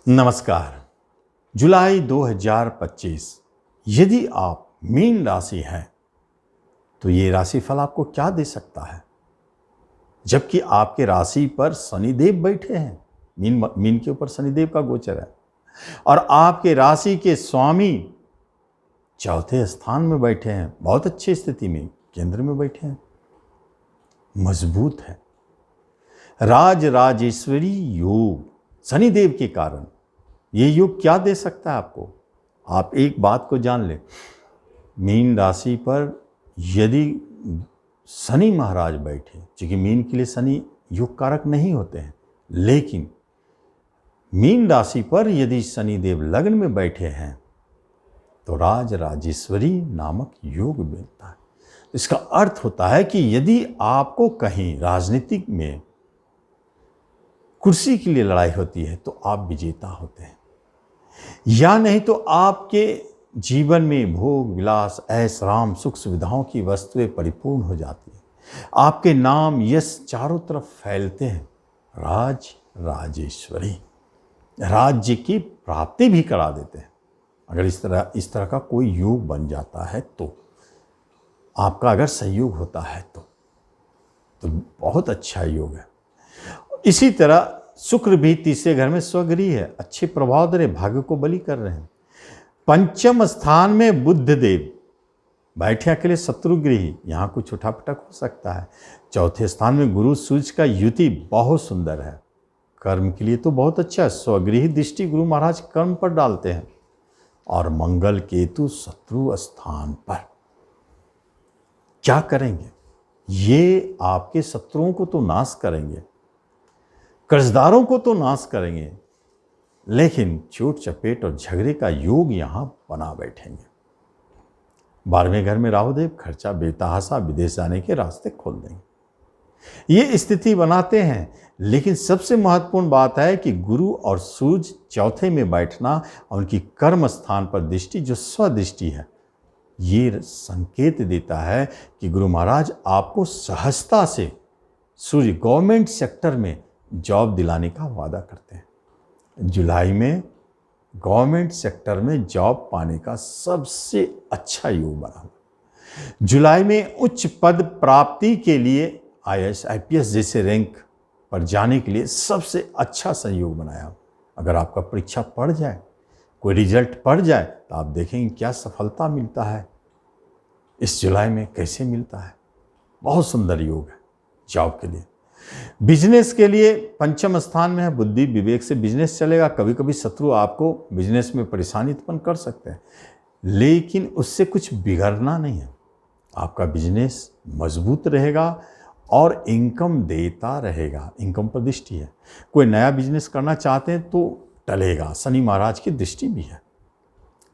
नमस्कार। जुलाई 2025। यदि आप मीन राशि हैं तो ये राशिफल आपको क्या दे सकता है, जबकि आपके राशि पर शनिदेव बैठे हैं। मीन के ऊपर शनिदेव का गोचर है और आपके राशि के स्वामी चौथे स्थान में बैठे हैं। बहुत अच्छी स्थिति में केंद्र में बैठे हैं, मजबूत है। राजेश्वरी योग शनिदेव के कारण ये योग क्या दे सकता है आपको। आप एक बात को जान लें, मीन राशि पर यदि शनि महाराज बैठे, क्योंकि मीन के लिए शनि योग कारक नहीं होते हैं, लेकिन मीन राशि पर यदि शनिदेव लग्न में बैठे हैं तो राजेश्वरी नामक योग मिलता है। इसका अर्थ होता है कि यदि आपको कहीं राजनीतिक में कुर्सी के लिए लड़ाई होती है तो आप विजेता होते हैं, या नहीं तो आपके जीवन में भोग विलास ऐश राम सुख सुविधाओं की वस्तुएं परिपूर्ण हो जाती है। आपके नाम यश चारों तरफ फैलते हैं। राजेश्वरी राज्य की प्राप्ति भी करा देते हैं। अगर इस तरह का कोई योग बन जाता है तो आपका अगर सहयोग होता है तो बहुत अच्छा योग है। इसी तरह शुक्र भी तीसरे घर में स्वगृही है, अच्छे प्रभाव दे रहे, भाग्य को बली कर रहे हैं। पंचम स्थान में बुध देव बैठे अकेले शत्रुगृही, यहाँ कुछ उठापटक हो सकता है। चौथे स्थान में गुरु सूर्य का युति बहुत सुंदर है, कर्म के लिए तो बहुत अच्छा है। स्वगृही दृष्टि गुरु महाराज कर्म पर डालते हैं। और मंगल केतु शत्रु स्थान पर क्या करेंगे, ये आपके शत्रुओं को तो नाश करेंगे, कर्जदारों को तो नाश करेंगे, लेकिन चोट चपेट और झगड़े का योग यहां बना बैठेंगे। 12वें घर में राहुदेव खर्चा बेतहाशा विदेश जाने के रास्ते खोल देंगे। ये स्थिति बनाते हैं, लेकिन सबसे महत्वपूर्ण बात है कि गुरु और सूर्य चौथे में बैठना और उनकी कर्म स्थान पर दृष्टि जो स्वदृष्टि है, ये संकेत देता है कि गुरु महाराज आपको सहजता से सूर्य गवर्नमेंट सेक्टर में जॉब दिलाने का वादा करते हैं। जुलाई में गवर्नमेंट सेक्टर में जॉब पाने का सबसे अच्छा योग बना हुआ। जुलाई में उच्च पद प्राप्ति के लिए IAS IPS जैसे रैंक पर जाने के लिए सबसे अच्छा संयोग बनाया। अगर आपका परीक्षा पड़ जाए, कोई रिजल्ट पड़ जाए, तो आप देखेंगे क्या सफलता मिलता है इस जुलाई में, कैसे मिलता है। बहुत सुंदर योग है जॉब के लिए। बिजनेस के लिए पंचम स्थान में है, बुद्धि विवेक से बिजनेस चलेगा। कभी कभी शत्रु आपको बिजनेस में परेशानी उत्पन्न कर सकते हैं, लेकिन उससे कुछ बिगड़ना नहीं है। आपका बिजनेस मजबूत रहेगा और इनकम देता रहेगा। इनकम पर दृष्टि है। कोई नया बिजनेस करना चाहते हैं तो टलेगा, शनि महाराज की दृष्टि भी है,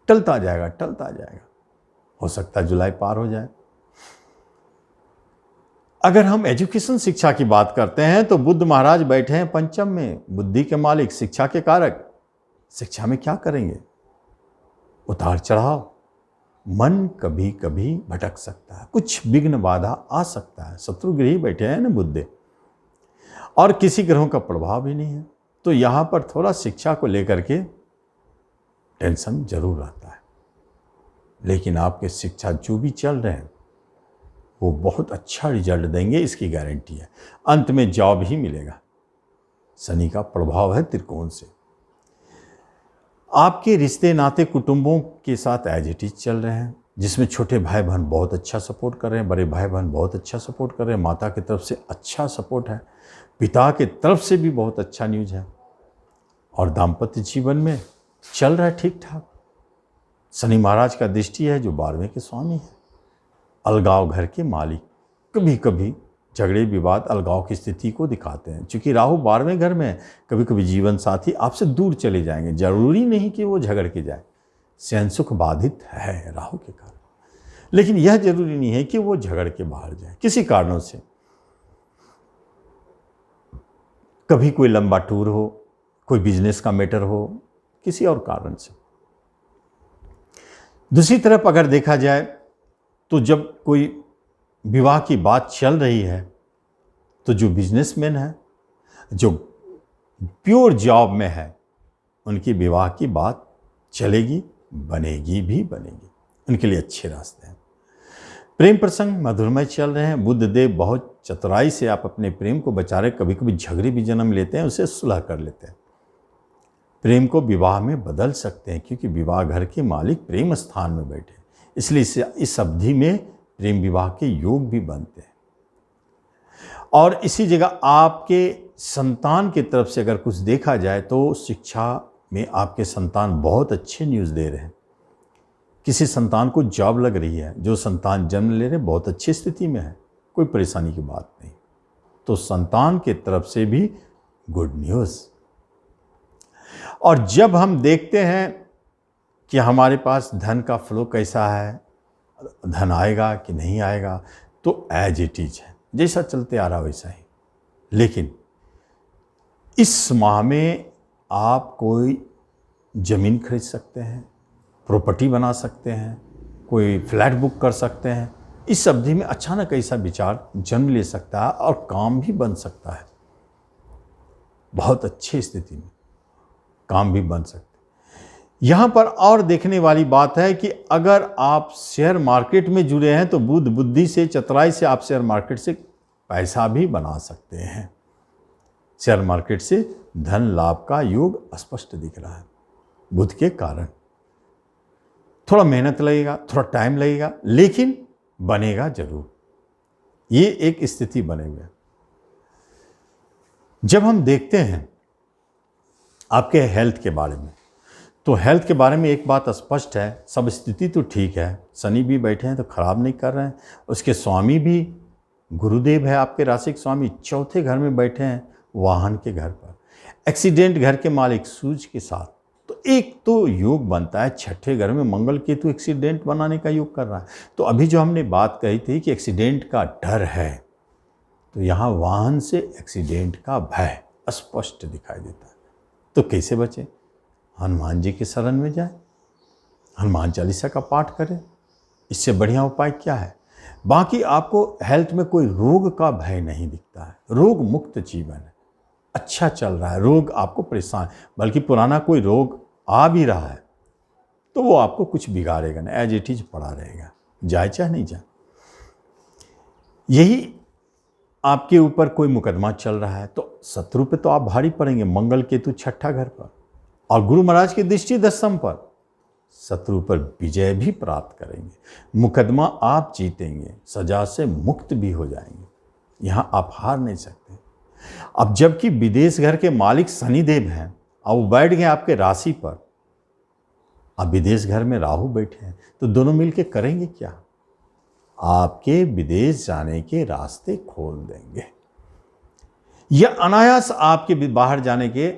टलता जाएगा। हो सकता है जुलाई पार हो जाए। अगर हम एजुकेशन शिक्षा की बात करते हैं तो बुध महाराज बैठे हैं पंचम में, बुद्धि के मालिक, शिक्षा के कारक। शिक्षा में क्या करेंगे, उतार चढ़ाव, मन कभी कभी भटक सकता है, कुछ विघ्न बाधा आ सकता है। शत्रुगृही बैठे हैं ना बुध, और किसी ग्रहों का प्रभाव भी नहीं है, तो यहाँ पर थोड़ा शिक्षा को लेकर के टेंशन जरूर रहता है। लेकिन आपके शिक्षा जो भी चल रहे हैं वो बहुत अच्छा रिजल्ट देंगे, इसकी गारंटी है। अंत में जॉब ही मिलेगा। शनि का प्रभाव है त्रिकोण से। आपके रिश्ते नाते कुटुंबों के साथ एज इट इज चल रहे हैं, जिसमें छोटे भाई बहन बहुत अच्छा सपोर्ट कर रहे हैं, बड़े भाई बहन बहुत अच्छा सपोर्ट कर रहे हैं, माता की तरफ से अच्छा सपोर्ट है, पिता की तरफ से भी बहुत अच्छा न्यूज है। और दाम्पत्य जीवन में चल रहा है ठीक ठाक। शनि महाराज का दृष्टि है जो 12वें के स्वामी है। अलगाव घर के मालिक, कभी कभी झगड़े विवाद अलगाव की स्थिति को दिखाते हैं। चूंकि राहु 12वें घर में है, कभी कभी जीवन साथी आपसे दूर चले जाएंगे। जरूरी नहीं कि वो झगड़ के जाए, शयन सुख बाधित है राहु के कारण, लेकिन यह जरूरी नहीं है कि वो झगड़ के बाहर जाए किसी कारणों से। कभी कोई लंबा टूर हो, कोई बिजनेस का मैटर हो, किसी और कारण से। दूसरी तरफ अगर देखा जाए तो जब कोई विवाह की बात चल रही है तो जो बिजनेसमैन है, जो प्योर जॉब में है, उनकी विवाह की बात चलेगी, बनेगी भी बनेगी, उनके लिए अच्छे रास्ते हैं। प्रेम प्रसंग मधुरमय चल रहे हैं। बुद्ध देव बहुत चतुराई से आप अपने प्रेम को बचा रहे। कभी कभी झगड़े भी जन्म लेते हैं, उसे सुलह कर लेते हैं। प्रेम को विवाह में बदल सकते हैं, क्योंकि विवाह घर के मालिक प्रेम स्थान में बैठे, इसलिए इस अवधि में प्रेम विवाह के योग भी बनते हैं। और इसी जगह आपके संतान की तरफ से अगर कुछ देखा जाए तो शिक्षा में आपके संतान बहुत अच्छे न्यूज़ दे रहे हैं। किसी संतान को जॉब लग रही है, जो संतान जन्म ले रहे बहुत अच्छी स्थिति में है, कोई परेशानी की बात नहीं। तो संतान की तरफ से भी गुड न्यूज़। और जब हम देखते हैं कि हमारे पास धन का फ्लो कैसा है, धन आएगा कि नहीं आएगा, तो एज इट इज है, जैसा चलते आ रहा वैसा ही। लेकिन इस माह में आप कोई ज़मीन खरीद सकते हैं, प्रॉपर्टी बना सकते हैं, कोई फ्लैट बुक कर सकते हैं। इस अवधि में अचानक ऐसा विचार जन्म ले सकता है और काम भी बन सकता है। बहुत अच्छी स्थिति में काम भी बन सकते हैं। यहाँ पर और देखने वाली बात है कि अगर आप शेयर मार्केट में जुड़े हैं तो बुद्ध बुद्धि से, चतुराई से आप शेयर मार्केट से पैसा भी बना सकते हैं। शेयर मार्केट से धन लाभ का योग स्पष्ट दिख रहा है बुध के कारण। थोड़ा मेहनत लगेगा, थोड़ा टाइम लगेगा, लेकिन बनेगा जरूर। ये एक स्थिति बने हुए। जब हम देखते हैं आपके हेल्थ के बारे में, तो हेल्थ के बारे में एक बात स्पष्ट है, सब स्थिति तो ठीक है। शनि भी बैठे हैं तो खराब नहीं कर रहे हैं। उसके स्वामी भी गुरुदेव है, आपके राशि के स्वामी चौथे घर में बैठे हैं, वाहन के घर पर। एक्सीडेंट घर के मालिक सूर्य के साथ, तो एक तो योग बनता है। छठे घर में मंगल केतु एक्सीडेंट बनाने का योग कर रहा है। तो अभी जो हमने बात कही थी कि एक्सीडेंट का डर है, तो यहाँ वाहन से एक्सीडेंट का भय स्पष्ट दिखाई देता है। तो कैसे बचे? हनुमान जी के शरण में जाए, हनुमान चालीसा का पाठ करें, इससे बढ़िया उपाय क्या है? बाकी आपको हेल्थ में कोई रोग का भय नहीं दिखता है। रोग मुक्त जीवन है, अच्छा चल रहा है। रोग आपको परेशान, बल्कि पुराना कोई रोग आ भी रहा है तो वो आपको कुछ बिगाड़ेगा ना, एज इट इज पड़ा रहेगा, जाए चाहे नहीं जाए। यही आपके ऊपर कोई मुकदमा चल रहा है तो शत्रु पे तो आप भारी पड़ेंगे। मंगल केतु छठा घर पर और गुरु महाराज की दृष्टि दशम पर, शत्रु पर विजय भी प्राप्त करेंगे। मुकदमा आप जीतेंगे, सजा से मुक्त भी हो जाएंगे। यहाँ आप हार नहीं सकते। अब जबकि विदेश घर के मालिक शनिदेव हैं और वो बैठ गए आपके राशि पर, अब विदेश घर में राहु बैठे हैं, तो दोनों मिलके करेंगे क्या? आपके विदेश जाने के रास्ते खोल देंगे, या अनायास आपके बाहर जाने के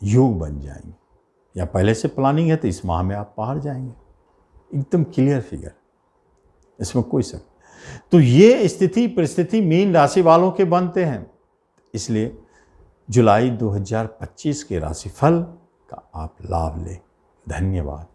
योग बन जाएंगे। या पहले से प्लानिंग है तो इस माह में आप बाहर जाएंगे, एकदम क्लियर फिगर, इसमें कोई शक। तो ये स्थिति परिस्थिति मीन राशि वालों के बनते हैं। इसलिए जुलाई 2025 के राशिफल का आप लाभ लें। धन्यवाद।